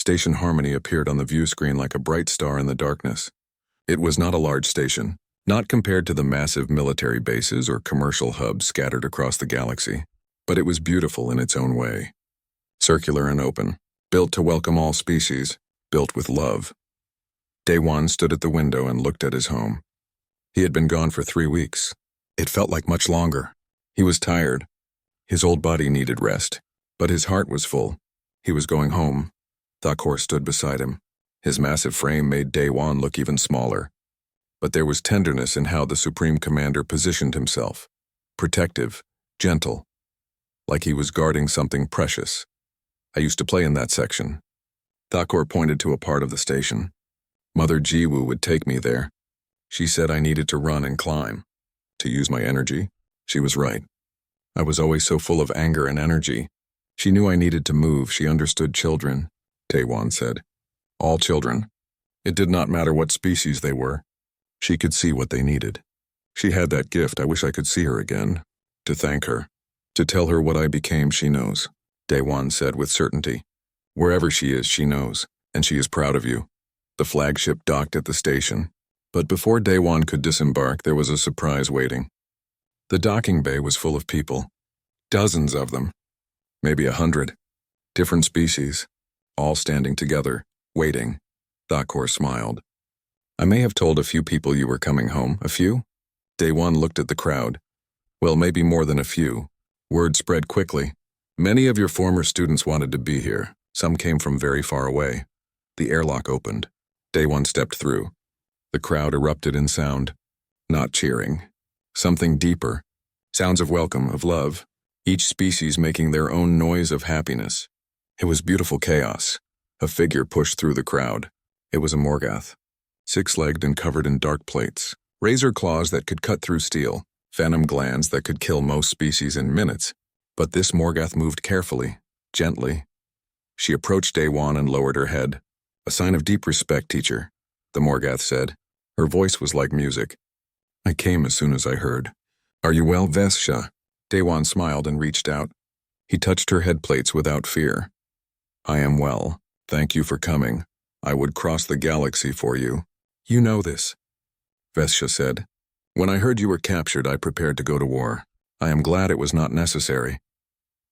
Station Harmony appeared on the view screen like a bright star in the darkness. It was not a large station, not compared to the massive military bases or commercial hubs scattered across the galaxy, but it was beautiful in its own way. Circular and open, built to welcome all species, built with love. Day-Wan stood at the window and looked at his home. He had been gone for 3 weeks. It felt like much longer. He was tired. His old body needed rest, but his heart was full. He was going home. Thakor stood beside him. His massive frame made Day-Wan look even smaller. But there was tenderness in how the Supreme Commander positioned himself. Protective, gentle, like he was guarding something precious. I used to play in that section. Thakor pointed to a part of the station. Mother Jiwoo would take me there. She said I needed to run and climb. To use my energy. She was right. I was always so full of anger and energy. She knew I needed to move. She understood children, Day-Wan said. All children. It did not matter what species they were. She could see what they needed. She had that gift. I wish I could see her again. To thank her. To tell her what I became, she knows, Day-Wan said with certainty. Wherever she is, she knows, and she is proud of you. The flagship docked at the station. But before Day-Wan could disembark, there was a surprise waiting. The docking bay was full of people. Dozens of them. Maybe 100. Different species. All standing together, waiting. Thakor smiled. I may have told a few people you were coming home. A few? Day-Wan looked at the crowd. Well, maybe more than a few. Word spread quickly. Many of your former students wanted to be here. Some came from very far away. The airlock opened. Day-Wan stepped through. The crowd erupted in sound. Not cheering. Something deeper. Sounds of welcome, of love. Each species making their own noise of happiness. It was beautiful chaos. A figure pushed through the crowd. It was a Morgoth. 6-legged and covered in dark plates. Razor claws that could cut through steel. Venom glands that could kill most species in minutes. But this Morgoth moved carefully, gently. She approached Day-Wan and lowered her head. A sign of deep respect, teacher, the Morgoth said. Her voice was like music. I came as soon as I heard. Are you well, Vesha? Day-Wan smiled and reached out. He touched her head plates without fear. I am well. Thank you for coming. I would cross the galaxy for you. You know this, Vesha said. When I heard you were captured, I prepared to go to war. I am glad it was not necessary.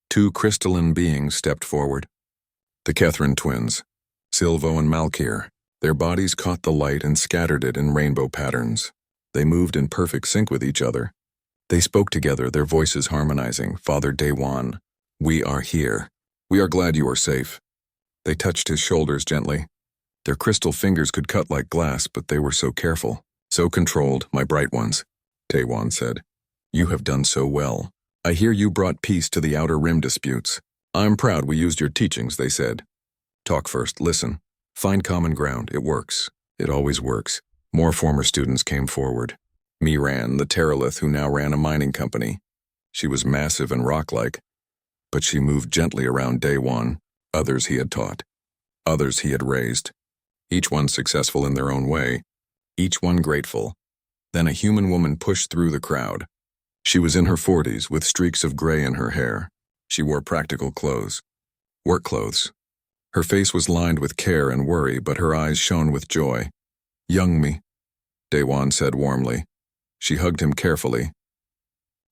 2 crystalline beings stepped forward. The Kethrin twins, Silvo and Malkir. Their bodies caught the light and scattered it in rainbow patterns. They moved in perfect sync with each other. They spoke together, their voices harmonizing. Father Day-Wan, we are here. We are glad you are safe. They touched his shoulders gently. Their crystal fingers could cut like glass, but they were so careful, so controlled, my bright ones, Day-Wan said. You have done so well. I hear you brought peace to the Outer Rim disputes. I'm proud we used your teachings, they said. Talk first, listen. Find common ground. It works. It always works. More former students came forward. Miran, the Terralith who now ran a mining company. She was massive and rock-like, but she moved gently around Day-Wan. Others he had taught. Others he had raised. Each one successful in their own way. Each one grateful. Then a human woman pushed through the crowd. She was in her 40s with streaks of gray in her hair. She wore practical clothes. Work clothes. Her face was lined with care and worry, but her eyes shone with joy. Young me, Day-Wan said warmly. She hugged him carefully.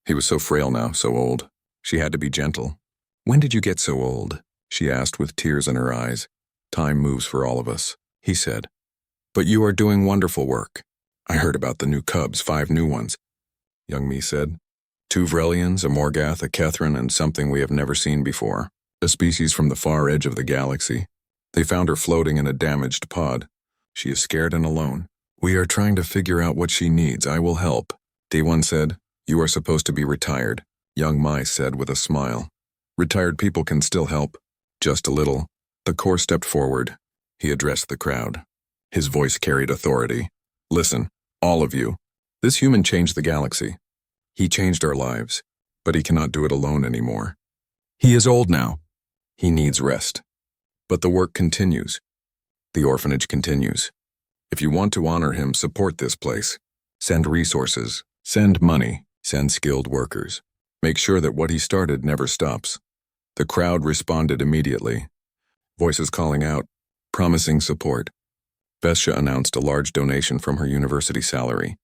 He was so frail now, so old. She had to be gentle. When did you get so old? She asked with tears in her eyes. Time moves for all of us, he said. But you are doing wonderful work. I heard about the new cubs, 5 new ones, Young Me said. 2 Vrelians, a Morgoth, a Kethrin, and something we have never seen before. A species from the far edge of the galaxy. They found her floating in a damaged pod. She is scared and alone. We are trying to figure out what she needs. I will help. D1 said, you are supposed to be retired. Young Mai said with a smile. Retired people can still help. Just a little. The core stepped forward. He addressed the crowd. His voice carried authority. Listen, all of you. This human changed the galaxy. He changed our lives, but he cannot do it alone anymore. He is old now. He needs rest. But the work continues. The orphanage continues. If you want to honor him, support this place. Send resources. Send money. Send skilled workers. Make sure that what he started never stops. The crowd responded immediately. Voices calling out, promising support. Vestia announced a large donation from her university salary.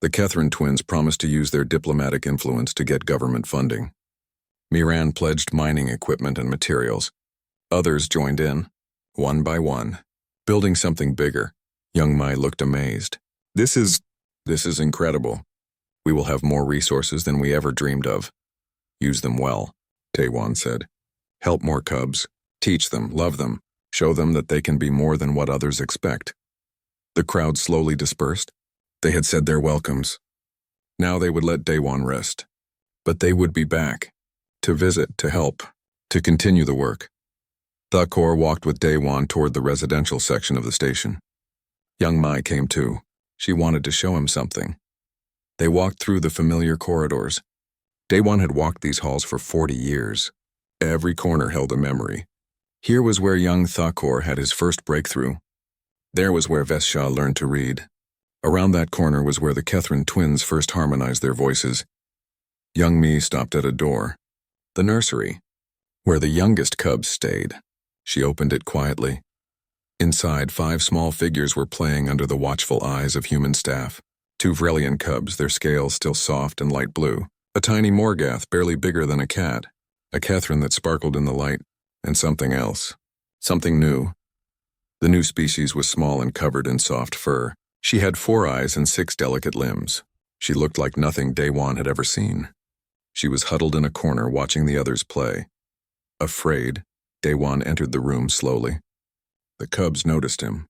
The Catherine twins promised to use their diplomatic influence to get government funding. Miran pledged mining equipment and materials. Others joined in, one by one, building something bigger. Young Mai looked amazed. This is incredible. We will have more resources than we ever dreamed of. Use them well, Taewon said. Help more cubs. Teach them, love them, show them that they can be more than what others expect. The crowd slowly dispersed. They had said their welcomes. Now they would let Daewon rest. But they would be back. To visit, to help, to continue the work. Thakor walked with Daewon toward the residential section of the station. Young Mai came too. She wanted to show him something. They walked through the familiar corridors. Daewon had walked these halls for 40 years. Every corner held a memory. Here was where young Thakor had his first breakthrough. There was where Vestia learned to read. Around that corner was where the Catherine twins first harmonized their voices. Young Mi stopped at a door. The nursery, where the youngest cubs stayed. She opened it quietly. Inside, 5 small figures were playing under the watchful eyes of human staff. 2 Vrelian cubs, their scales still soft and light blue. A tiny Morgath, barely bigger than a cat. A Catherine that sparkled in the light. And something else. Something new. The new species was small and covered in soft fur. She had 4 eyes and 6 delicate limbs. She looked like nothing Daewon had ever seen. She was huddled in a corner watching the others play. Afraid, Daewon entered the room slowly. The cubs noticed him.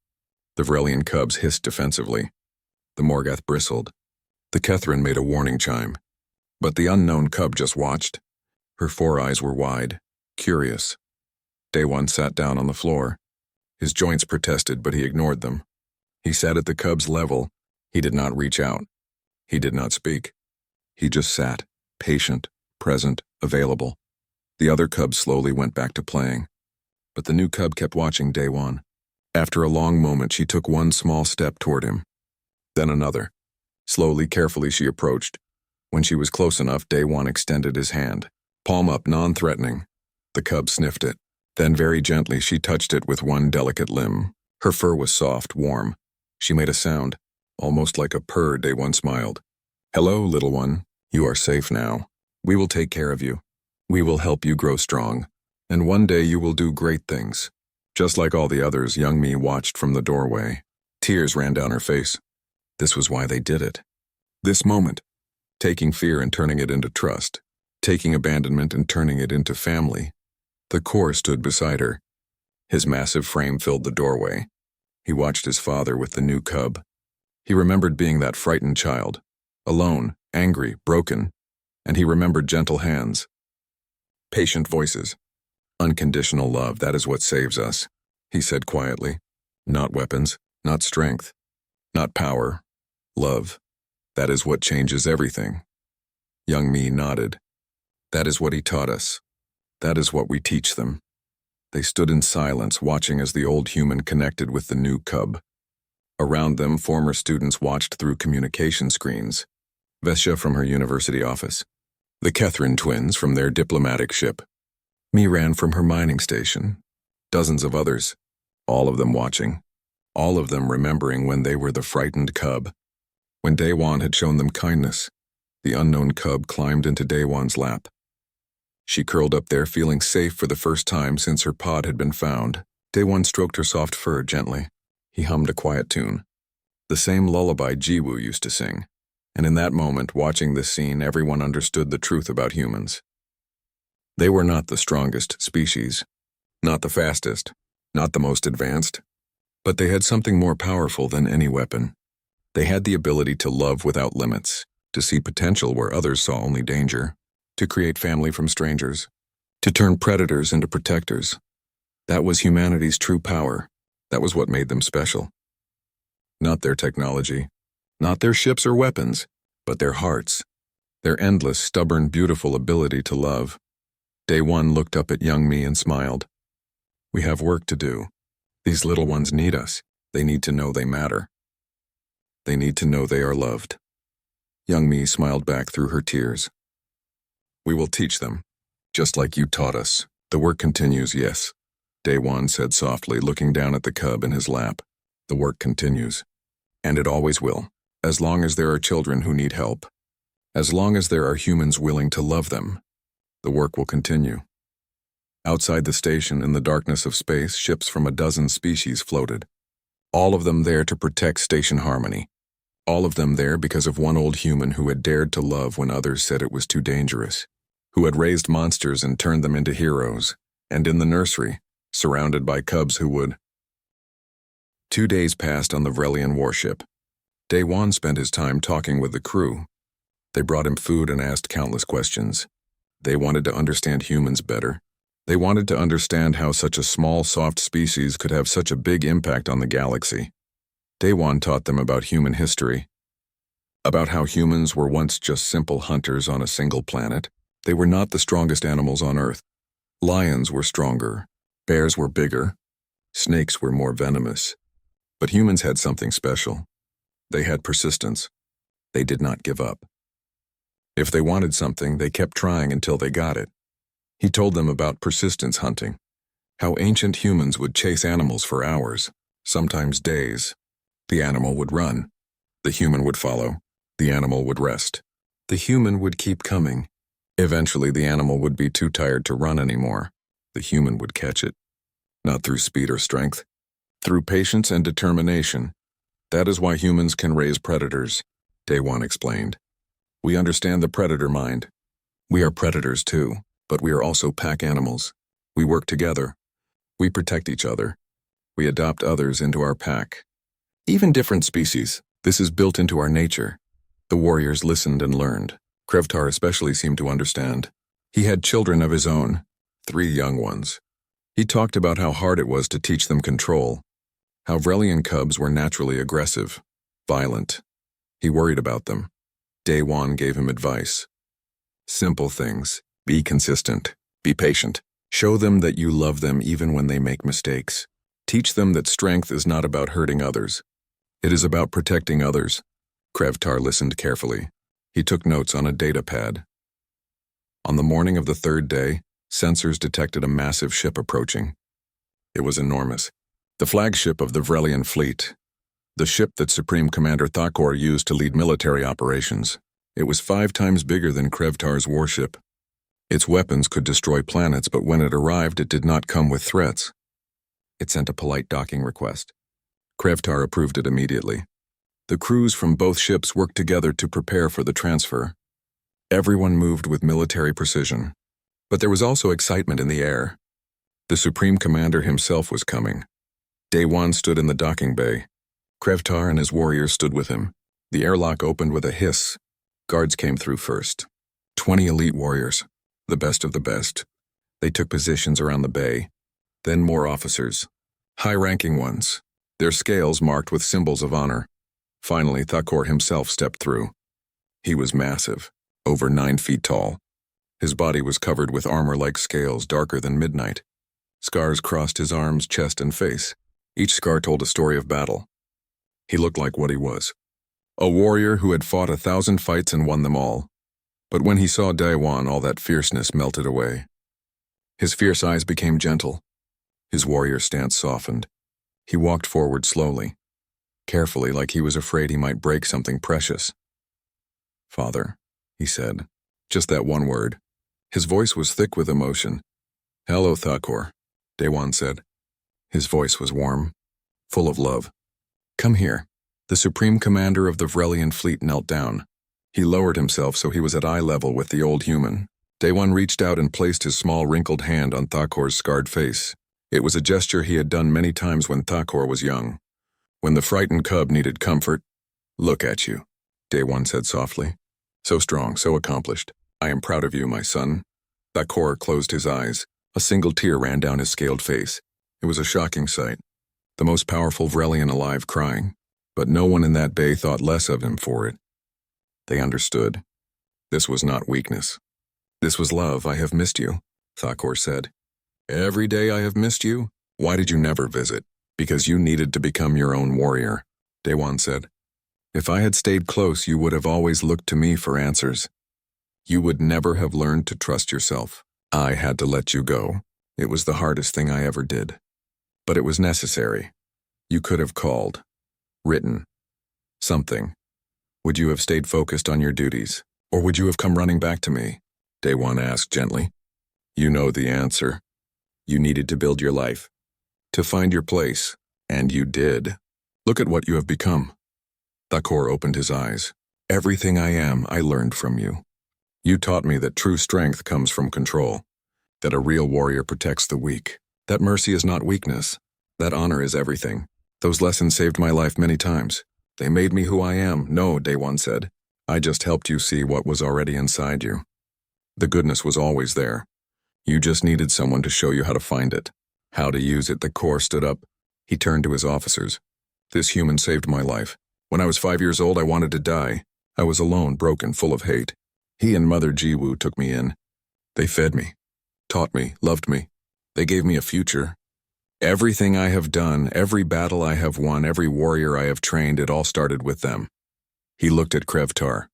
The Vrelian cubs hissed defensively. The Morgath bristled. The Catherine made a warning chime. But the unknown cub just watched. Her 4 eyes were wide, curious. Daewon sat down on the floor. His joints protested, but he ignored them. He sat at the cub's level. He did not reach out. He did not speak. He just sat, patient, present, available. The other cubs slowly went back to playing. But the new cub kept watching Daewon. After a long moment, she took one small step toward him. Then another. Slowly, carefully, she approached. When she was close enough, Daewon extended his hand. Palm up, non-threatening. The cub sniffed it. Then very gently, she touched it with one delicate limb. Her fur was soft, warm. She made a sound, almost like a purr. Daewon smiled. Hello, little one. You are safe now. We will take care of you. We will help you grow strong. And one day you will do great things. Just like all the others, young Mi watched from the doorway. Tears ran down her face. This was why they did it. This moment. Taking fear and turning it into trust. Taking abandonment and turning it into family. The core stood beside her. His massive frame filled the doorway. He watched his father with the new cub. He remembered being that frightened child. Alone, angry, broken. And he remembered gentle hands. Patient voices. Unconditional love, that is what saves us, he said quietly. Not weapons, not strength, not power. Love. That is what changes everything. Young Mi nodded. That is what he taught us. That is what we teach them. They stood in silence, watching as the old human connected with the new cub. Around them, former students watched through communication screens. Vestia from her university office. The Catherine twins from their diplomatic ship. Miran from her mining station. Dozens of others. All of them watching. All of them remembering when they were the frightened cub. When Daewon had shown them kindness, the unknown cub climbed into Daewon's lap. She curled up there, feeling safe for the first time since her pod had been found. Daewon stroked her soft fur gently. He hummed a quiet tune. The same lullaby Jiwoo used to sing. And in that moment, watching this scene, everyone understood the truth about humans. They were not the strongest species, not the fastest, not the most advanced, but they had something more powerful than any weapon. They had the ability to love without limits, to see potential where others saw only danger, to create family from strangers, to turn predators into protectors. That was humanity's true power. That was what made them special. Not their technology, not their ships or weapons, but their hearts, their endless, stubborn, beautiful ability to love. Daewon looked up at young Mi and smiled. We have work to do. These little ones need us. They need to know they matter. They need to know they are loved. Young Mi smiled back through her tears. We will teach them, just like you taught us. The work continues, yes. Day-Wan said softly, looking down at the cub in his lap. The work continues. And it always will, as long as there are children who need help. As long as there are humans willing to love them, the work will continue. Outside the station, in the darkness of space, ships from a dozen species floated. All of them there to protect station harmony. All of them there because of one old human who had dared to love when others said it was too dangerous, who had raised monsters and turned them into heroes, and in the nursery, surrounded by cubs who would. 2 days passed on the Vrelian warship. Day-Wan spent his time talking with the crew. They brought him food and asked countless questions. They wanted to understand humans better. They wanted to understand how such a small, soft species could have such a big impact on the galaxy. Day-Wan taught them about human history, about how humans were once just simple hunters on a single planet. They were not the strongest animals on Earth. Lions were stronger, bears were bigger, snakes were more venomous. But humans had something special. They had persistence. They did not give up. If they wanted something, they kept trying until they got it. He told them about persistence hunting, how ancient humans would chase animals for hours, sometimes days. The animal would run. The human would follow. The animal would rest. The human would keep coming. Eventually, the animal would be too tired to run anymore. The human would catch it. Not through speed or strength, through patience and determination. That is why humans can raise predators, Day-Wan explained. We understand the predator mind. We are predators too, but we are also pack animals. We work together. We protect each other. We adopt others into our pack. Even different species, this is built into our nature. The warriors listened and learned. Krevtar especially seemed to understand. He had children of his own, 3 young ones. He talked about how hard it was to teach them control, how Vrelian cubs were naturally aggressive, violent. He worried about them. Day-Wan gave him advice. Simple things. Be consistent. Be patient. Show them that you love them even when they make mistakes. Teach them that strength is not about hurting others. It is about protecting others. Krevtar listened carefully. He took notes on a data pad. On the morning of the 3rd day, sensors detected a massive ship approaching. It was enormous. The flagship of the Vrelian fleet. The ship that Supreme Commander Thakor used to lead military operations. It was 5 times bigger than Krevtar's warship. Its weapons could destroy planets, but when it arrived, it did not come with threats. It sent a polite docking request. Krevtar approved it immediately. The crews from both ships worked together to prepare for the transfer. Everyone moved with military precision. But there was also excitement in the air. The Supreme Commander himself was coming. Day-Wan stood in the docking bay. Krevtar and his warriors stood with him. The airlock opened with a hiss. Guards came through first. 20 elite warriors, the best of the best. They took positions around the bay. Then more officers, high-ranking ones, their scales marked with symbols of honor. Finally, Thakor himself stepped through. He was massive, over 9 feet tall. His body was covered with armor-like scales darker than midnight. Scars crossed his arms, chest, and face. Each scar told a story of battle. He looked like what he was. A warrior who had fought 1,000 fights and won them all. But when he saw Day-Wan, all that fierceness melted away. His fierce eyes became gentle. His warrior stance softened. He walked forward slowly, carefully, like he was afraid he might break something precious. "Father," he said, just that one word. His voice was thick with emotion. "Hello, Thakor," Day-Wan said. His voice was warm, full of love. "Come here." The Supreme Commander of the Vrelian fleet knelt down. He lowered himself so he was at eye level with the old human. Day-Wan reached out and placed his small wrinkled hand on Thakor's scarred face. It was a gesture he had done many times when Thakor was young. When the frightened cub needed comfort. "Look at you," Day-Wan said softly. "So strong, so accomplished. I am proud of you, my son." Thakor closed his eyes. A single tear ran down his scaled face. It was a shocking sight. The most powerful Vrelian alive crying. But no one in that bay thought less of him for it. They understood. This was not weakness. "This was love. I have missed you," Thakor said. "Every day I have missed you? Why did you never visit?" "Because you needed to become your own warrior," Day-Wan said. "If I had stayed close, you would have always looked to me for answers. You would never have learned to trust yourself. I had to let you go. It was the hardest thing I ever did. But it was necessary. You could have called, written, something. Would you have stayed focused on your duties, or would you have come running back to me? Day One asked gently. You know the answer. You needed to build your life, to find your place, and you did. Look at what you have become. Thakor opened his eyes. Everything I am, I learned from you. You taught me that true strength comes from control, that a real warrior protects the weak, that mercy is not weakness, that honor is everything. Those lessons saved my life many times. They made me who I am. No, Day One said. I just helped you see what was already inside you. The goodness was always there. You just needed someone to show you how to find it, how to use it. Thakor stood up. He turned to his officers. This human saved my life. When I was 5 years old, I wanted to die. I was alone, broken, full of hate. He and Mother Jiwoo took me in. They fed me, taught me, loved me. They gave me a future. Everything I have done, every battle I have won, every warrior I have trained, it all started with them. He looked at Krevtar.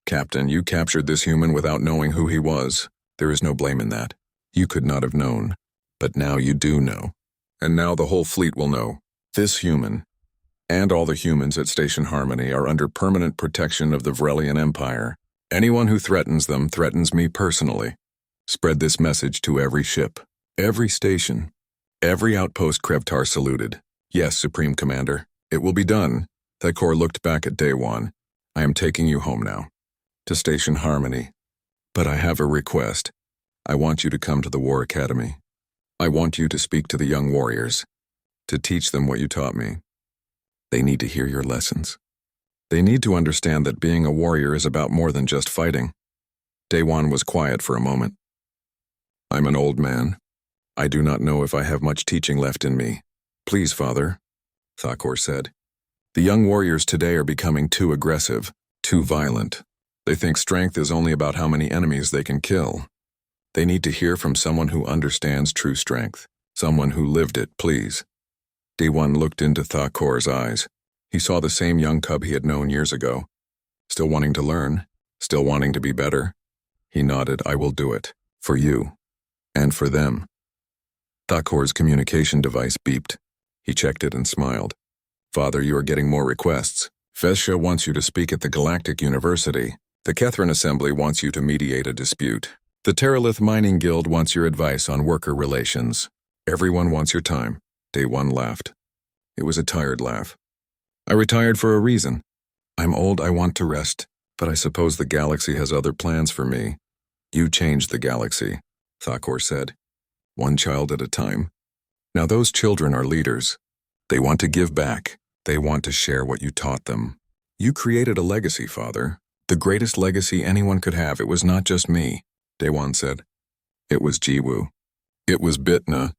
Captain, you captured this human without knowing who he was. There is no blame in that. You could not have known. But now you do know. And now the whole fleet will know. This human, and all the humans at Station Harmony, are under permanent protection of the Vrelian Empire. Anyone who threatens them threatens me personally. Spread this message to every ship, every station, every outpost. Krevtar saluted. Yes, Supreme Commander. It will be done. Thakor looked back at Day One. I am taking you home now, to Station Harmony. But I have a request. I want you to come to the War Academy. I want you to speak to the young warriors, to teach them what you taught me. They need to hear your lessons. They need to understand that being a warrior is about more than just fighting. Day One was quiet for a moment. I'm an old man. I do not know if I have much teaching left in me. Please, Father, Thakor said. The young warriors today are becoming too aggressive, too violent. They think strength is only about how many enemies they can kill. They need to hear from someone who understands true strength, someone who lived it, please. Day One looked into Thakor's eyes. He saw the same young cub he had known years ago. Still wanting to learn, still wanting to be better. He nodded. I will do it. For you. And for them. Thakor's communication device beeped. He checked it and smiled. Father, you are getting more requests. Fesha wants you to speak at the Galactic University. The Kethrin Assembly wants you to mediate a dispute. The Terralith Mining Guild wants your advice on worker relations. Everyone wants your time. Day One laughed. It was a tired laugh. I retired for a reason. I'm old, I want to rest, but I suppose the galaxy has other plans for me. You changed the galaxy, Thakor said. One child at a time. Now those children are leaders. They want to give back. They want to share what you taught them. You created a legacy, Father. The greatest legacy anyone could have. It was not just me, Day One said. It was Jiwoo. It was Bitna.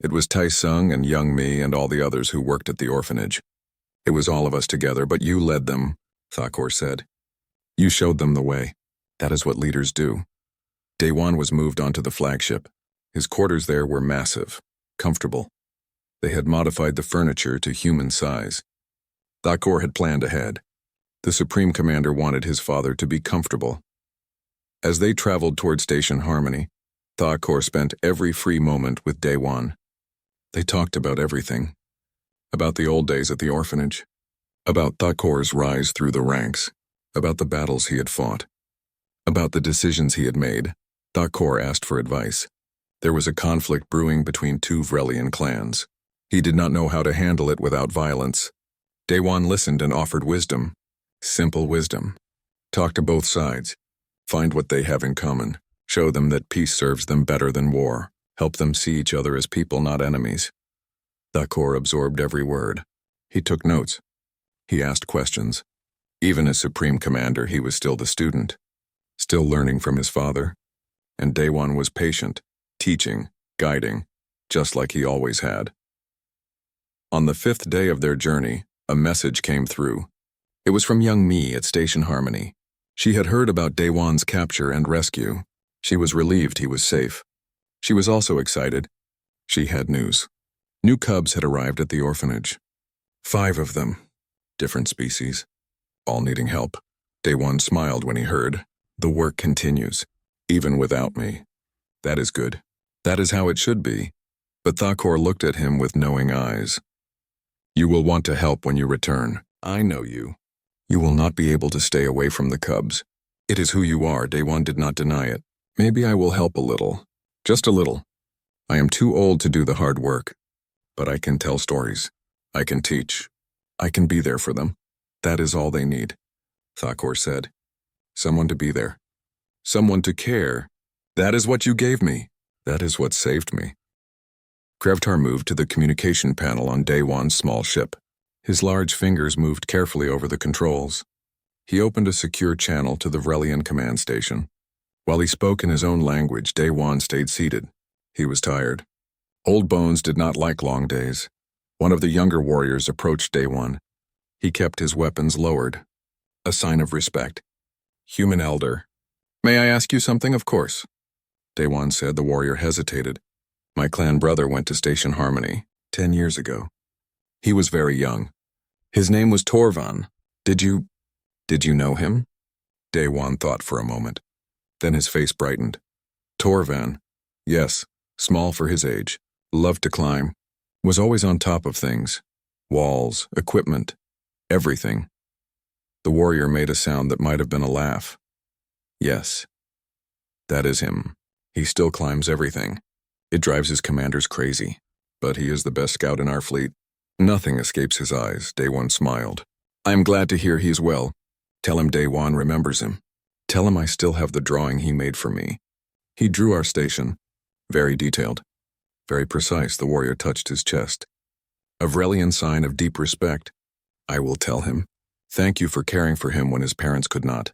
It was Taesung and Young Mi and all the others who worked at the orphanage. It was all of us together, but you led them, Thakor said. You showed them the way. That is what leaders do. Day One was moved onto the flagship. His quarters there were massive, comfortable. They had modified the furniture to human size. Thakor had planned ahead. The Supreme Commander wanted his father to be comfortable. As they traveled toward Station Harmony, Thakor spent every free moment with Day One. They talked about everything. About the old days at the orphanage. About Thakor's rise through the ranks. About the battles he had fought. About the decisions he had made. Thakor asked for advice. There was a conflict brewing between two Vrelian clans. He did not know how to handle it without violence. Day One listened and offered wisdom. Simple wisdom. Talk to both sides. Find what they have in common. Show them that peace serves them better than war. Help them see each other as people, not enemies. Thakor absorbed every word. He took notes. He asked questions. Even as Supreme Commander, he was still the student. Still learning from his father. And Day One was patient, teaching, guiding, just like he always had. On the 5th day of their journey, a message came through. It was from Young Mi at Station Harmony. She had heard about Day One's capture and rescue. She was relieved he was safe. She was also excited. She had news. New cubs had arrived at the orphanage. 5 of them. Different species. All needing help. Day One smiled when he heard. The work continues. Even without me. That is good. That is how it should be. But Thakor looked at him with knowing eyes. You will want to help when you return. I know you. You will not be able to stay away from the cubs. It is who you are, Daewon did not deny it. Maybe I will help a little. Just a little. I am too old to do the hard work. But I can tell stories. I can teach. I can be there for them. That is all they need, Thakor said. Someone to be there. Someone to care. That is what you gave me. That is what saved me. Krevtar moved to the communication panel on Daewon's small ship. His large fingers moved carefully over the controls. He opened a secure channel to the Vrelian command station. While he spoke in his own language, Daewon stayed seated. He was tired. Old Bones did not like long days. One of the younger warriors approached Daewon. He kept his weapons lowered. A sign of respect. Human elder. May I ask you something? Of course. Daewon said. The warrior hesitated. My clan brother went to Station Harmony 10 years ago. He was very young. His name was Torvan. Did you know him? Daewon thought for a moment. Then his face brightened. Torvan. Yes, small for his age. Loved to climb. Was always on top of things. Walls, equipment, everything. The warrior made a sound that might have been a laugh. Yes. That is him. He still climbs everything. It drives his commanders crazy. But he is the best scout in our fleet. Nothing escapes his eyes, Daewon smiled. I am glad to hear he is well. Tell him Daewon remembers him. Tell him I still have the drawing he made for me. He drew our station. Very detailed. Very precise, the warrior touched his chest. A Vrelian sign of deep respect. I will tell him. Thank you for caring for him when his parents could not.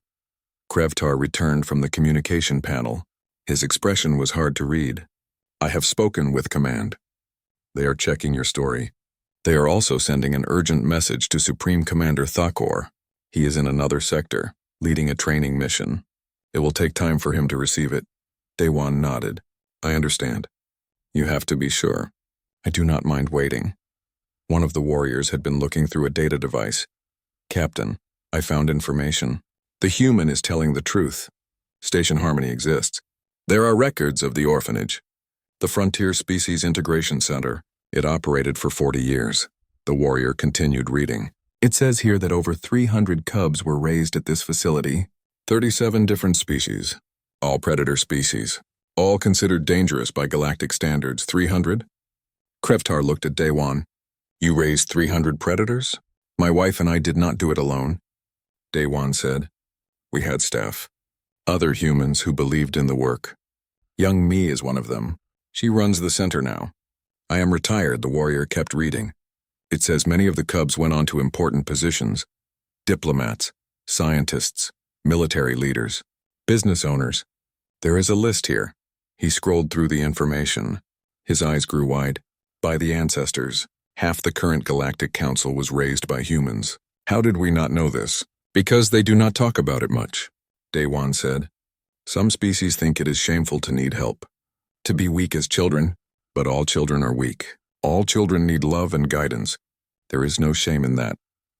Krevtar returned from the communication panel. His expression was hard to read. I have spoken with command. They are checking your story. They are also sending an urgent message to Supreme Commander Thakor. He is in another sector, leading a training mission. It will take time for him to receive it. Daewon nodded. I understand. You have to be sure. I do not mind waiting. One of the warriors had been looking through a data device. Captain, I found information. The human is telling the truth. Station Harmony exists. There are records of the orphanage. The Frontier Species Integration Center. It operated for 40 years. The warrior continued reading. It says here that over 300 cubs were raised at this facility. 37 different species. All predator species. All considered dangerous by galactic standards. 300? Krevtar looked at Daewon. You raised 300 predators? My wife and I did not do it alone. Daewon said. We had staff. Other humans who believed in the work. Young Mi is one of them. She runs the center now. I am retired, the warrior kept reading. It says many of the cubs went on to important positions. Diplomats, scientists, military leaders, business owners. There is a list here. He scrolled through the information. His eyes grew wide. By the ancestors, half the current Galactic Council was raised by humans. How did we not know this? Because they do not talk about it much, Daewon said. Some species think it is shameful to need help, to be weak as children, but all children are weak. All children need love and guidance. There is no shame in that.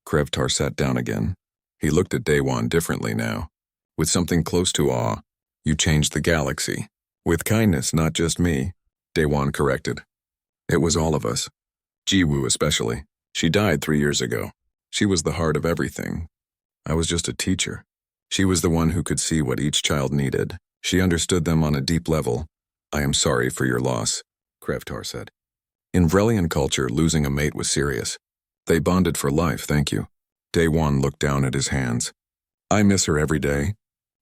Krevtar sat down again. He looked at Daewon differently now, with something close to awe. You changed the galaxy. With kindness, not just me, Daewon corrected. It was all of us. Jiwoo especially. She died 3 years ago. She was the heart of everything. I was just a teacher. She was the one who could see what each child needed. She understood them on a deep level. I am sorry for your loss, Krevtar said. In Vrelian culture, losing a mate was serious. They bonded for life, thank you. Daewon looked down at his hands. I miss her every day,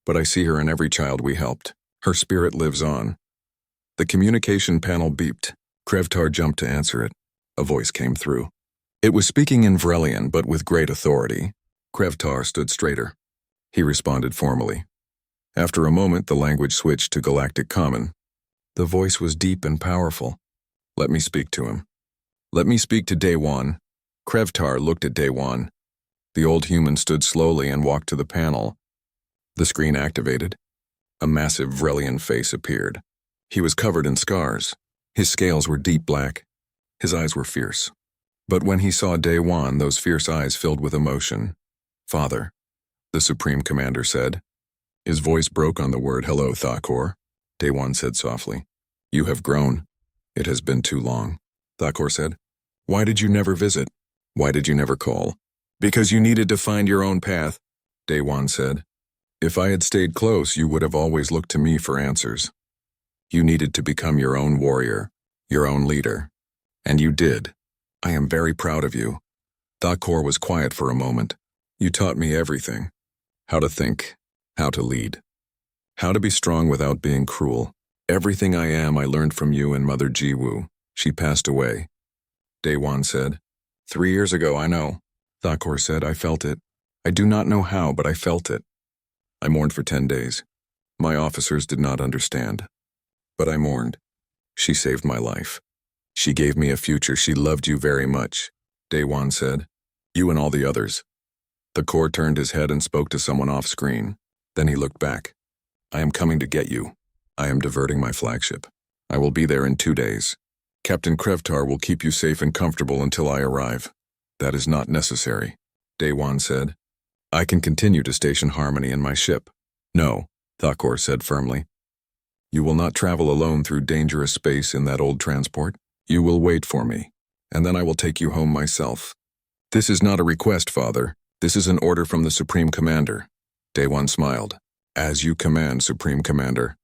but I see her in every child we helped. Her spirit lives on. The communication panel beeped. Krevtar jumped to answer it. A voice came through. It was speaking in Vrelian, but with great authority. Krevtar stood straighter. He responded formally. After a moment, the language switched to Galactic Common. The voice was deep and powerful. Let me speak to him. Let me speak to Daewon. Krevtar looked at Daewon. The old human stood slowly and walked to the panel. The screen activated. A massive Vrelian face appeared. He was covered in scars. His scales were deep black. His eyes were fierce. But when he saw Daewon, those fierce eyes filled with emotion. Father, the Supreme Commander said. His voice broke on the word hello, Thakor. Daewon said softly. You have grown. It has been too long. Thakor said. Why did you never visit? Why did you never call? Because you needed to find your own path, Daewon said. If I had stayed close, you would have always looked to me for answers. You needed to become your own warrior, your own leader. And you did. I am very proud of you. Thakor was quiet for a moment. You taught me everything. How to think, how to lead. How to be strong without being cruel. Everything I am I learned from you and Mother Jiwoo. She passed away. Daewon said. 3 years ago, I know. Thakor said, I felt it. I do not know how, but I felt it. I mourned for 10 days. My officers did not understand. But I mourned. She saved my life. She gave me a future. She loved you very much, Daewon said. You and all the others. Thakor turned his head and spoke to someone off screen. Then he looked back. I am coming to get you. I am diverting my flagship. I will be there in 2 days. Captain Krevtar will keep you safe and comfortable until I arrive. That is not necessary, Daewon said. I can continue to station Harmony in my ship. No, Thakor said firmly. You will not travel alone through dangerous space in that old transport. You will wait for me, and then I will take you home myself. This is not a request, Father. This is an order from the Supreme Commander. Daewon smiled. As you command, Supreme Commander.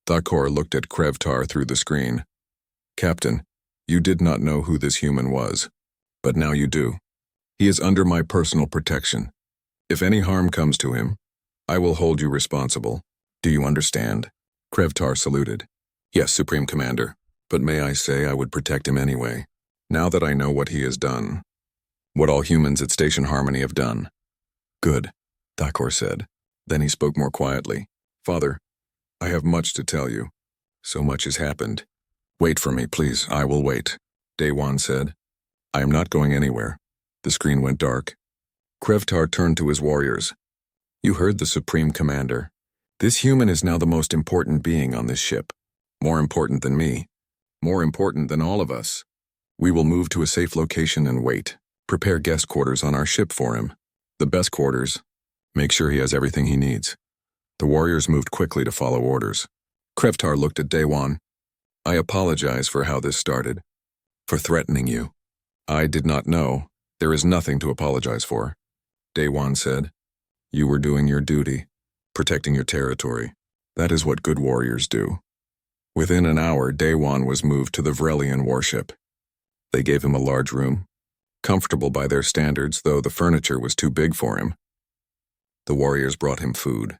Thakor looked at Krevtar through the screen. Captain, you did not know who this human was, but now you do. He is under my personal protection. If any harm comes to him, I will hold you responsible. Do you understand? Krevtar saluted. Yes, Supreme Commander, but may I say I would protect him anyway, now that I know what he has done. What all humans at Station Harmony have done. Good, Thakor said. Then he spoke more quietly. Father, I have much to tell you. So much has happened. Wait for me, please. I will wait, Daewon said. I am not going anywhere. The screen went dark. Krevtar turned to his warriors. You heard the Supreme Commander. This human is now the most important being on this ship. More important than me. More important than all of us. We will move to a safe location and wait. Prepare guest quarters on our ship for him. The best quarters. Make sure he has everything he needs. The warriors moved quickly to follow orders. Krevtar looked at Daewon. I apologize for how this started. For threatening you. I did not know. There is nothing to apologize for. Daewon said. You were doing your duty. Protecting your territory. That is what good warriors do. Within an hour, Daewon was moved to the Vrelian warship. They gave him a large room. Comfortable by their standards, though the furniture was too big for him. The warriors brought him food.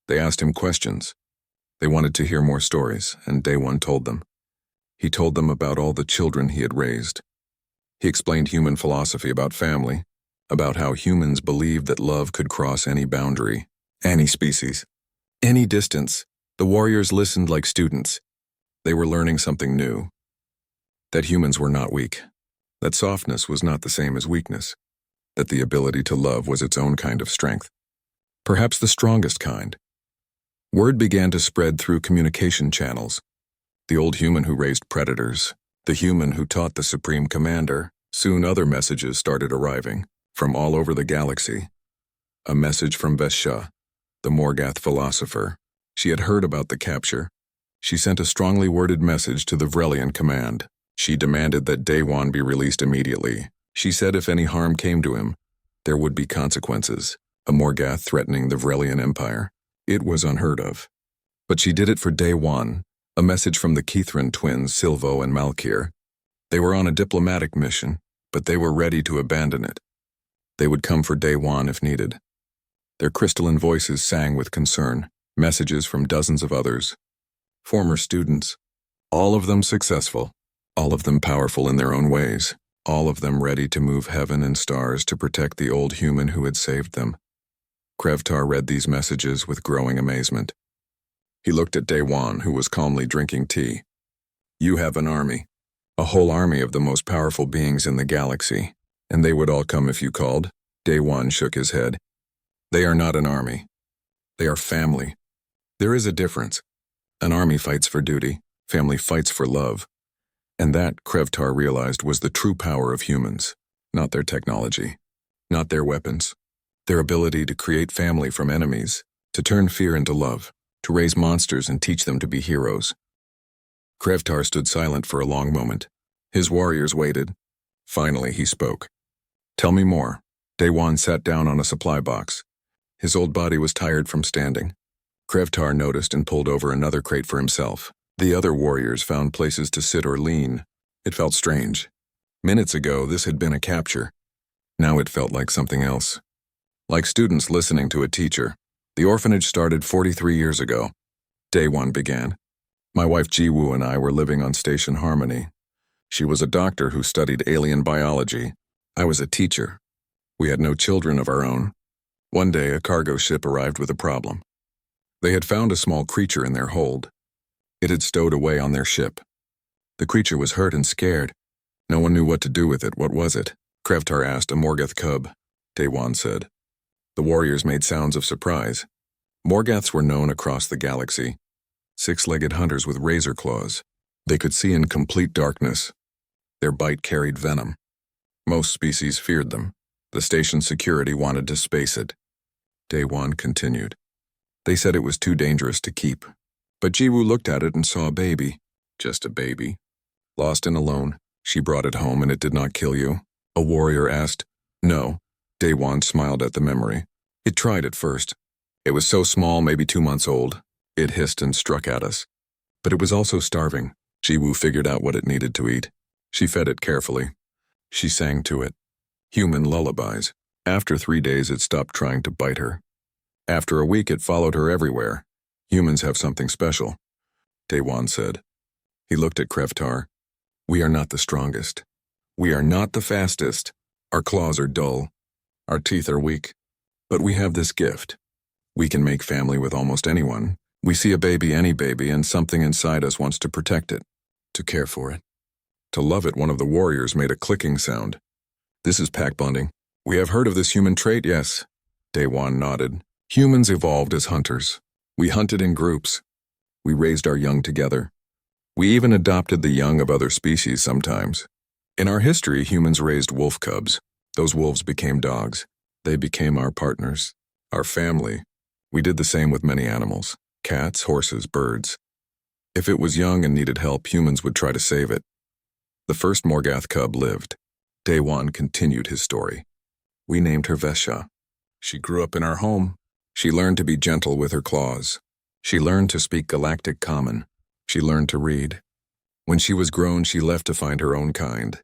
They asked him questions. They wanted to hear more stories, and Daewon told them. He told them about all the children he had raised. He explained human philosophy about family, about how humans believed that love could cross any boundary, any species, any distance. The warriors listened like students. They were learning something new. That humans were not weak. That softness was not the same as weakness. That the ability to love was its own kind of strength. Perhaps the strongest kind. Word began to spread through communication channels. The old human who raised predators, the human who taught the Supreme Commander. Soon other messages started arriving, from all over the galaxy. A message from Vesha, the Morgath philosopher. She had heard about the capture. She sent a strongly worded message to the Vrelian command. She demanded that Daewon be released immediately. She said if any harm came to him, there would be consequences. A Morgath threatening the Vrelian Empire. It was unheard of. But she did it for Daewon, a message from the Kithran twins, Silvo and Malkir. They were on a diplomatic mission, but they were ready to abandon it. They would come for Daewon if needed. Their crystalline voices sang with concern, messages from dozens of others. Former students, all of them successful, all of them powerful in their own ways, all of them ready to move heaven and stars to protect the old human who had saved them. Krevtar read these messages with growing amazement. He looked at Daewon, who was calmly drinking tea. You have an army, a whole army of the most powerful beings in the galaxy, and they would all come if you called. Daewon shook his head. They are not an army. They are family. There is a difference. An army fights for duty, family fights for love. And that, Krevtar realized, was the true power of humans, not their technology, not their weapons. Their ability to create family from enemies, to turn fear into love, to raise monsters and teach them to be heroes. Krevtar stood silent for a long moment. His warriors waited. Finally, he spoke. Tell me more. Daewon sat down on a supply box. His old body was tired from standing. Krevtar noticed and pulled over another crate for himself. The other warriors found places to sit or lean. It felt strange. Minutes ago, this had been a capture. Now it felt like something else. Like students listening to a teacher. The orphanage started 43 years ago. Daewon began. My wife Jiwoo and I were living on Station Harmony. She was a doctor who studied alien biology. I was a teacher. We had no children of our own. One day, a cargo ship arrived with a problem. They had found a small creature in their hold. It had stowed away on their ship. The creature was hurt and scared. No one knew what to do with it. What was it? Krevtar asked. A Morgoth cub, Daewon said. The warriors made sounds of surprise. Morgoths were known across the galaxy. Six-legged hunters with razor claws. They could see in complete darkness. Their bite carried venom. Most species feared them. The station's security wanted to space it. Daewon continued. They said it was too dangerous to keep. But Jiwoo looked at it and saw a baby. Just a baby. Lost and alone. She brought it home and it did not kill you? A warrior asked. No. Daewon smiled at the memory. It tried at first. It was so small, maybe 2 months old. It hissed and struck at us. But it was also starving. Jiwoo figured out what it needed to eat. She fed it carefully. She sang to it. Human lullabies. After 3 days, it stopped trying to bite her. After a week, it followed her everywhere. Humans have something special, Daewon said. He looked at Krevtar. We are not the strongest. We are not the fastest. Our claws are dull. Our teeth are weak. But we have this gift. We can make family with almost anyone. We see a baby, any baby, and something inside us wants to protect it, to care for it, to love it. One of the warriors made a clicking sound. This is pack bonding. We have heard of this human trait, yes. Daewon nodded. Humans evolved as hunters. We hunted in groups. We raised our young together. We even adopted the young of other species sometimes. In our history, humans raised wolf cubs. Those wolves became dogs. They became our partners, our family. We did the same with many animals. Cats, horses, birds. If it was young and needed help, humans would try to save it. The first Morgoth cub lived. Daewon continued his story. We named her Vesha. She grew up in our home. She learned to be gentle with her claws. She learned to speak Galactic Common. She learned to read. When she was grown, she left to find her own kind.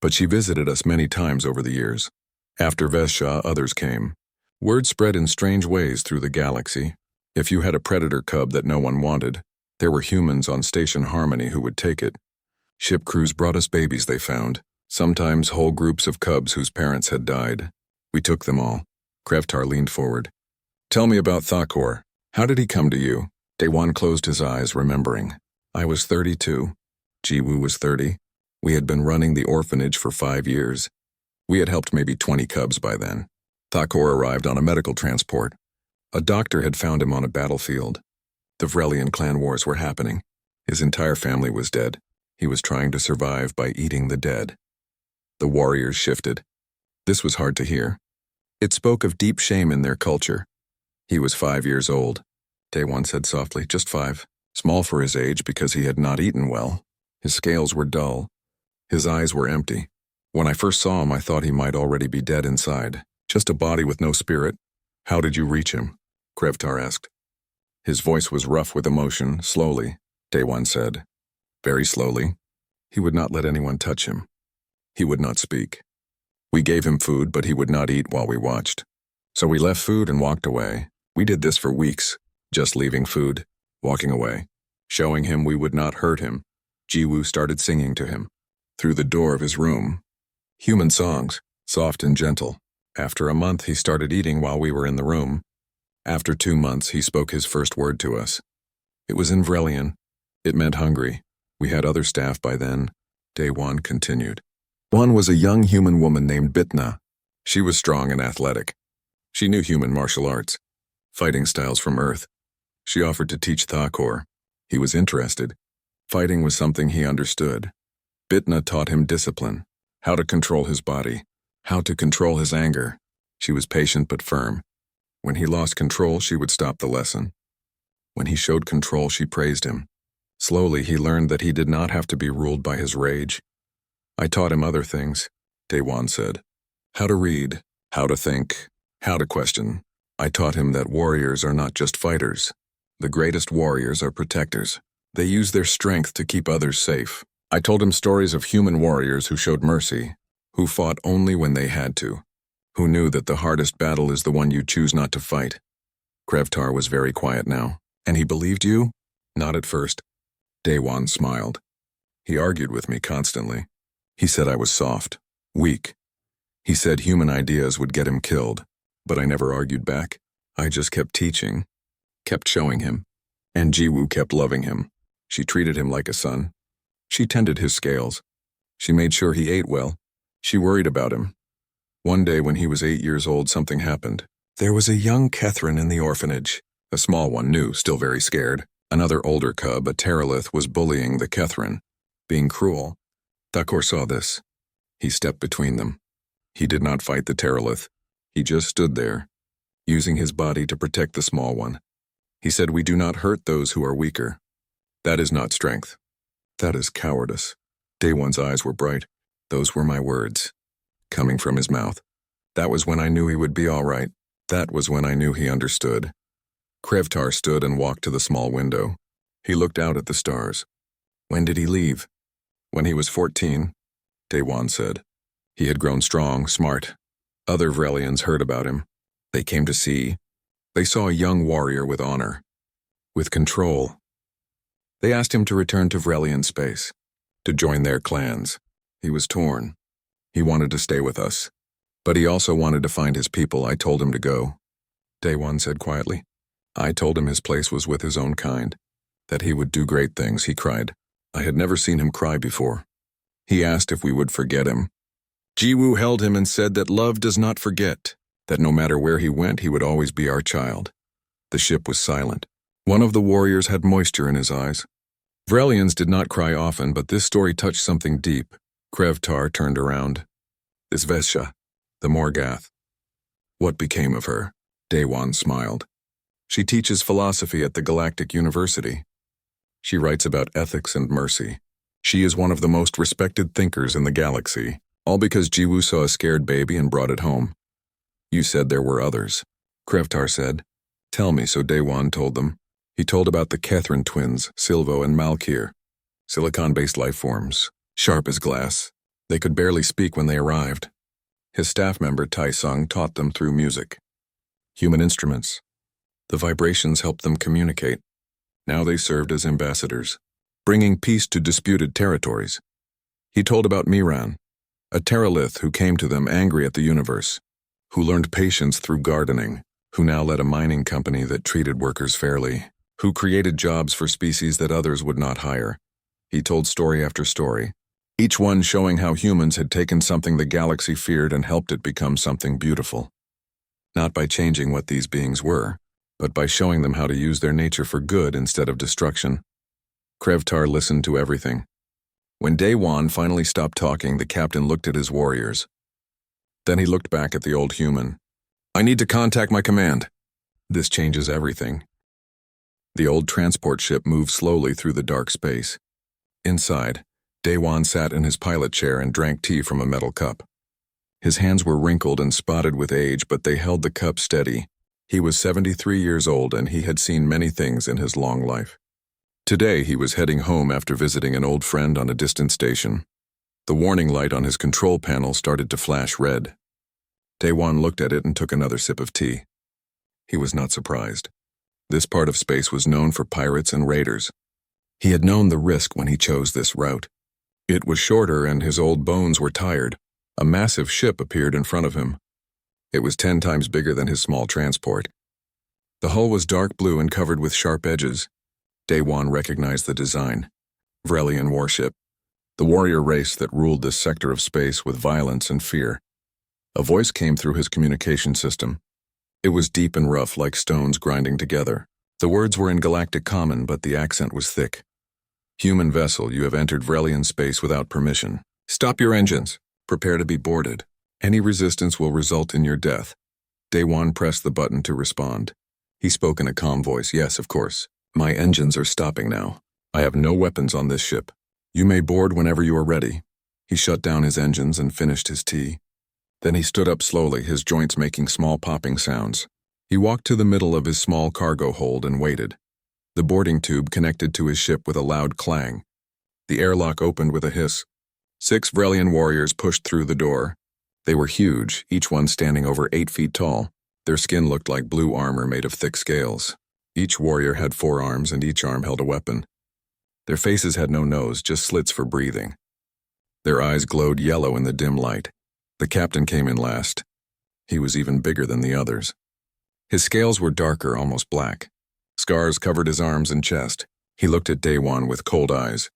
But she visited us many times over the years. After Vesha, others came. Word spread in strange ways through the galaxy. If you had a predator cub that no one wanted, there were humans on Station Harmony who would take it. Ship crews brought us babies they found, sometimes whole groups of cubs whose parents had died. We took them all. Krevtar leaned forward. Tell me about Thakor. How did he come to you? Daewon closed his eyes, remembering. I was 32. Jiwoo was 30. We had been running the orphanage for 5 years. We had helped maybe 20 cubs by then. Thakor arrived on a medical transport. A doctor had found him on a battlefield. The Vrelian clan wars were happening. His entire family was dead. He was trying to survive by eating the dead. The warriors shifted. This was hard to hear. It spoke of deep shame in their culture. He was 5 years old. Daewon said softly, just 5. Small for his age because he had not eaten well. His scales were dull. His eyes were empty. When I first saw him, I thought he might already be dead inside. Just a body with no spirit. How did you reach him? Krevtar asked. His voice was rough with emotion. Slowly, Daewon said. Very slowly. He would not let anyone touch him. He would not speak. We gave him food, but he would not eat while we watched. So we left food and walked away. We did this for weeks, just leaving food, walking away, showing him we would not hurt him. Jiwoo started singing to him. Through the door of his room. Human songs, soft and gentle. After a month, he started eating while we were in the room. After 2 months, he spoke his first word to us. It was in Vrelian. It meant hungry. We had other staff by then. Daewon continued. One was a young human woman named Bitna. She was strong and athletic. She knew human martial arts, fighting styles from Earth. She offered to teach Thakor. He was interested. Fighting was something he understood. Bitna taught him discipline, how to control his body, how to control his anger. She was patient but firm. When he lost control, she would stop the lesson. When he showed control, she praised him. Slowly, he learned that he did not have to be ruled by his rage. I taught him other things, Daewon said. How to read, how to think, how to question. I taught him that warriors are not just fighters. The greatest warriors are protectors. They use their strength to keep others safe. I told him stories of human warriors who showed mercy, who fought only when they had to, who knew that the hardest battle is the one you choose not to fight. Krevtar was very quiet now. And he believed you? Not at first. Daewon smiled. He argued with me constantly. He said I was soft, weak. He said human ideas would get him killed, but I never argued back. I just kept teaching, kept showing him. And Jiwoo kept loving him. She treated him like a son. She tended his scales. She made sure he ate well. She worried about him. One day when he was 8 years old, something happened. There was a young Kethrin in the orphanage. A small one, new, still very scared. Another older cub, a Terralith, was bullying the Kethrin, being cruel. Dakor saw this. He stepped between them. He did not fight the Terralith. He just stood there, using his body to protect the small one. He said, "We do not hurt those who are weaker. That is not strength. That is cowardice." Daewon's eyes were bright. Those were my words, coming from his mouth. That was when I knew he would be all right. That was when I knew he understood. Krevtar stood and walked to the small window. He looked out at the stars. When did he leave? When he was 14, Daewon said. He had grown strong, smart. Other Vrelians heard about him. They came to see. They saw a young warrior with honor, with control. They asked him to return to Vrelian space, to join their clans. He was torn. He wanted to stay with us, but he also wanted to find his people. I told him to go. Daewon said quietly. I told him his place was with his own kind, that he would do great things. He cried. I had never seen him cry before. He asked if we would forget him. Jiwoo held him and said that love does not forget, that no matter where he went, he would always be our child. The ship was silent. One of the warriors had moisture in his eyes. Vrelians did not cry often, but this story touched something deep. Krevtar turned around. This Vesha, the Morgath. What became of her? Daewon smiled. She teaches philosophy at the Galactic University. She writes about ethics and mercy. She is one of the most respected thinkers in the galaxy, all because Jiwoo saw a scared baby and brought it home. You said there were others. Krevtar said. Tell me, so Daewon told them. He told about the Kethrin twins, Silvo and Malkir. Silicon-based life forms, sharp as glass. They could barely speak when they arrived. His staff member, Taesung, taught them through music. Human instruments. The vibrations helped them communicate. Now they served as ambassadors, bringing peace to disputed territories. He told about Miran, a Terralith who came to them angry at the universe, who learned patience through gardening, who now led a mining company that treated workers fairly, who created jobs for species that others would not hire. He told story after story, each one showing how humans had taken something the galaxy feared and helped it become something beautiful. Not by changing what these beings were, but by showing them how to use their nature for good instead of destruction. Krevtar listened to everything. When Daewon finally stopped talking, the captain looked at his warriors. Then he looked back at the old human. I need to contact my command. This changes everything. The old transport ship moved slowly through the dark space. Inside, Daewon sat in his pilot chair and drank tea from a metal cup. His hands were wrinkled and spotted with age, but they held the cup steady. He was 73 years old, and he had seen many things in his long life. Today, he was heading home after visiting an old friend on a distant station. The warning light on his control panel started to flash red. Daewon looked at it and took another sip of tea. He was not surprised. This part of space was known for pirates and raiders. He had known the risk when he chose this route. It was shorter, and his old bones were tired. A massive ship appeared in front of him. It was 10 times bigger than his small transport. The hull was dark blue and covered with sharp edges. Daewon recognized the design. Vrelian warship. The warrior race that ruled this sector of space with violence and fear. A voice came through his communication system. It was deep and rough, like stones grinding together. The words were in Galactic Common, but the accent was thick. Human vessel, you have entered Vrelian space without permission. Stop your engines. Prepare to be boarded. Any resistance will result in your death. Daewon pressed the button to respond. He spoke in a calm voice. Yes, of course. My engines are stopping now. I have no weapons on this ship. You may board whenever you are ready. He shut down his engines and finished his tea. Then he stood up slowly, his joints making small popping sounds. He walked to the middle of his small cargo hold and waited. The boarding tube connected to his ship with a loud clang. The airlock opened with a hiss. 6 Vrelian warriors pushed through the door. They were huge, each one standing over 8 feet tall. Their skin looked like blue armor made of thick scales. Each warrior had 4 arms and each arm held a weapon. Their faces had no nose, just slits for breathing. Their eyes glowed yellow in the dim light. The captain came in last. He was even bigger than the others. His scales were darker, almost black. Scars covered his arms and chest. He looked at Daewon with cold eyes.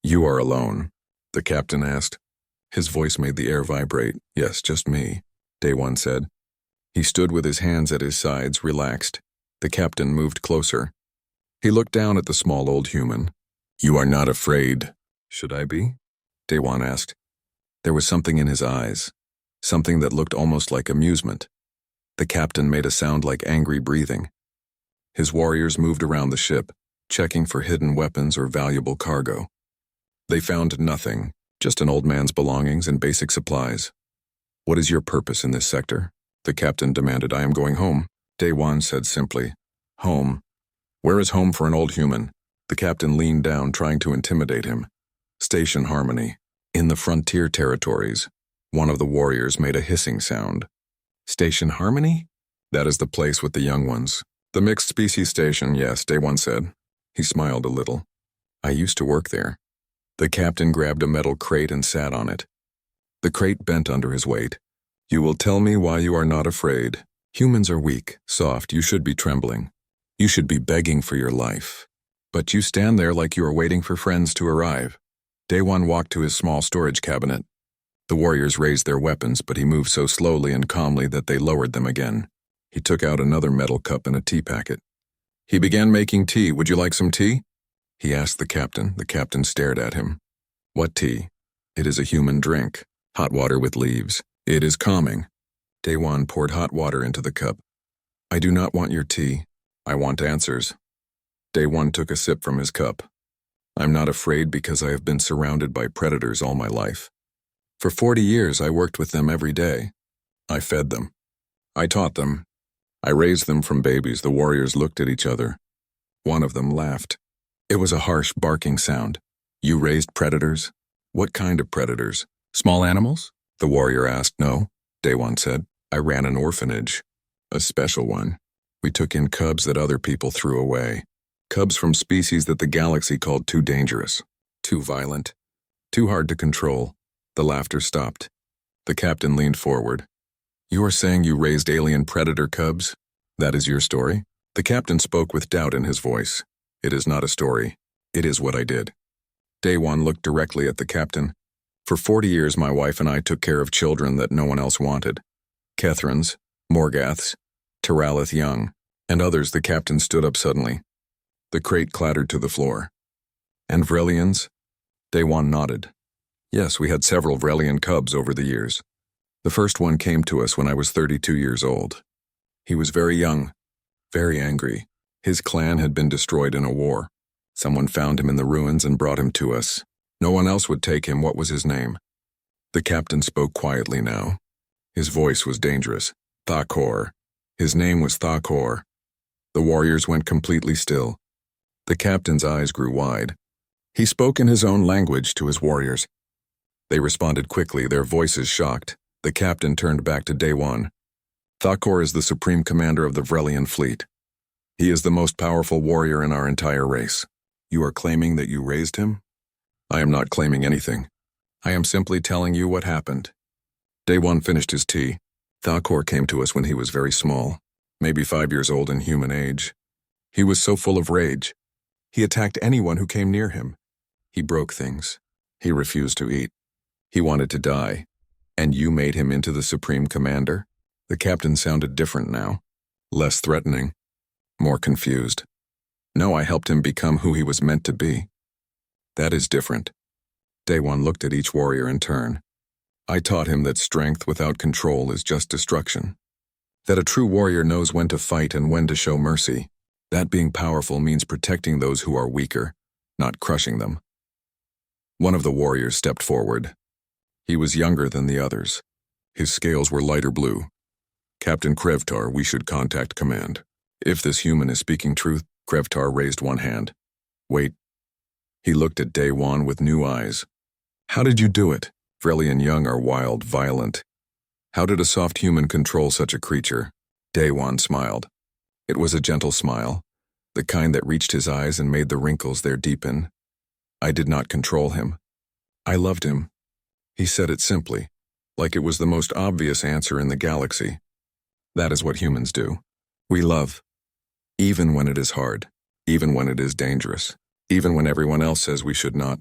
"You are alone?" the captain asked. His voice made the air vibrate. "Yes, just me," Daewon said. He stood with his hands at his sides, relaxed. The captain moved closer. He looked down at the small old human. "You are not afraid." "Should I be?" Daewon asked. There was something in his eyes, something that looked almost like amusement. The captain made a sound like angry breathing. His warriors moved around the ship, checking for hidden weapons or valuable cargo. They found nothing, just an old man's belongings and basic supplies. "What is your purpose in this sector?" the captain demanded. "I am going home," Daewon said simply. "Home? Where is home for an old human?" The captain leaned down, trying to intimidate him. "Station Harmony. In the frontier territories." One of the warriors made a hissing sound. "Station Harmony? That is the place with the young ones. The mixed species station, yes," Daewon said. He smiled a little. "I used to work there." The captain grabbed a metal crate and sat on it. The crate bent under his weight. "You will tell me why you are not afraid. Humans are weak, soft, you should be trembling. You should be begging for your life. But you stand there like you are waiting for friends to arrive." Daewon walked to his small storage cabinet. The warriors raised their weapons, but he moved so slowly and calmly that they lowered them again. He took out another metal cup and a tea packet. He began making tea. "Would you like some tea?" he asked the captain. The captain stared at him. "What tea?" "It is a human drink. Hot water with leaves. It is calming." Daewon poured hot water into the cup. "I do not want your tea. I want answers." Daewon took a sip from his cup. "I'm not afraid because I have been surrounded by predators all my life. For 40 years I worked with them every day. I fed them. I taught them. I raised them from babies." The warriors looked at each other. One of them laughed. It was a harsh barking sound. "You raised predators? What kind of predators? Small animals?" the warrior asked. "No," Daewon said. "I ran an orphanage. A special one. We took in cubs that other people threw away. Cubs from species that the galaxy called too dangerous, too violent, too hard to control." The laughter stopped. The captain leaned forward. "You are saying you raised alien predator cubs? That is your story?" The captain spoke with doubt in his voice. "It is not a story. It is what I did." Daewon looked directly at the captain. "For 40 years my wife and I took care of children that no one else wanted. Kethrans, Morgaths, Teralith Young, and others." The captain stood up suddenly. The crate clattered to the floor. "And Vrelians?" Daewon nodded. "Yes, we had several Vrelian cubs over the years. The first one came to us when I was 32 years old. He was very young, very angry. His clan had been destroyed in a war. Someone found him in the ruins and brought him to us. No one else would take him. What was his name?" The captain spoke quietly now. His voice was dangerous. "Thakor. His name was Thakor." The warriors went completely still. The captain's eyes grew wide. He spoke in his own language to his warriors. They responded quickly, their voices shocked. The captain turned back to Daewon. "Thakor is the supreme commander of the Vrelian fleet. He is the most powerful warrior in our entire race. You are claiming that you raised him?" "I am not claiming anything. I am simply telling you what happened." Daewon finished his tea. "Thakor came to us when he was very small, maybe 5 years old in human age. He was so full of rage. He attacked anyone who came near him. He broke things. He refused to eat. He wanted to die. And you made him into the supreme commander?" The captain sounded different now. Less threatening. More confused. "No, I helped him become who he was meant to be." "That is different." Daewon looked at each warrior in turn. "I taught him that strength without control is just destruction. That a true warrior knows when to fight and when to show mercy. That being powerful means protecting those who are weaker, not crushing them. One of the warriors stepped forward. He was younger than the others. His scales were lighter blue. Captain Krevtar, we should contact command. If this human is speaking truth, Krevtar raised one hand. Wait. He looked at Daewon with new eyes. How did you do it? Frelly and Young are wild, violent. How did a soft human control such a creature? Daewon smiled. It was a gentle smile, the kind that reached his eyes and made the wrinkles there deepen. I did not control him. I loved him. He said it simply, like it was the most obvious answer in the galaxy. That is what humans do. We love. Even when it is hard, even when it is dangerous, even when everyone else says we should not.